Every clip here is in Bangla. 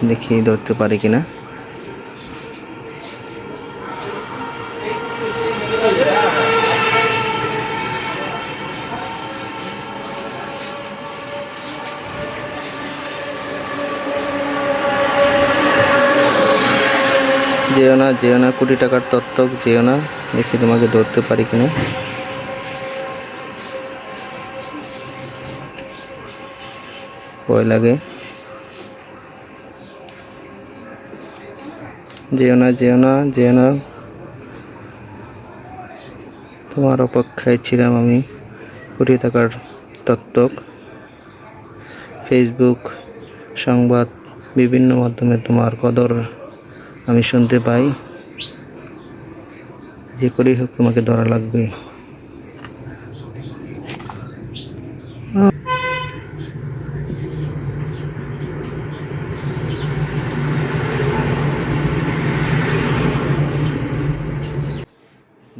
দেখি ধরতে পারি কিনা। যেও না, যেও না, কোটি টাকার তত্ত্বক যেও না। দেখি তোমাকে ধরতে পারি কিনা। ভয় লাগে। যেও না, যেও না, যেও না, তোমার অপেক্ষায় ছিলাম আমি। কোটি টাকার তত্ত্বক। ফেসবুক, সংবাদ, বিভিন্ন মাধ্যমে তোমার কদর আমি শুনতে পাই। যে করেই হোক তোমাকে ধরা লাগবে।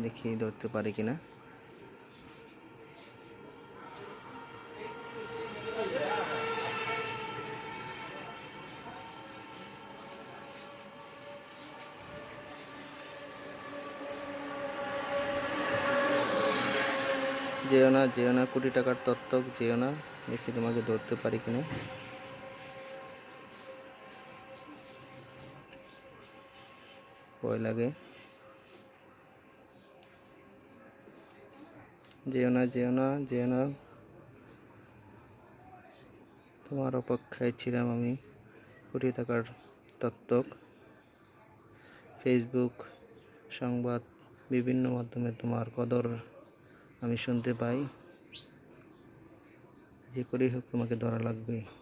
দেখি ধরতে পারি কিনা। যেও না, যেও না, কোটি টাকার তত্ত্বক যেও না। দেখি তোমাকে ধরতে পারি কিনা। ভয় লাগে। যেও না, যেও না, যেও না, তোমার অপেক্ষায় ছিলাম আমি। কোটি টাকার তত্ত্বক। ফেসবুক, সংবাদ, বিভিন্ন মাধ্যমে তোমার কদর আমি শুনতে পাই। যে করেই হোক তোমাকে ধরা লাগবে।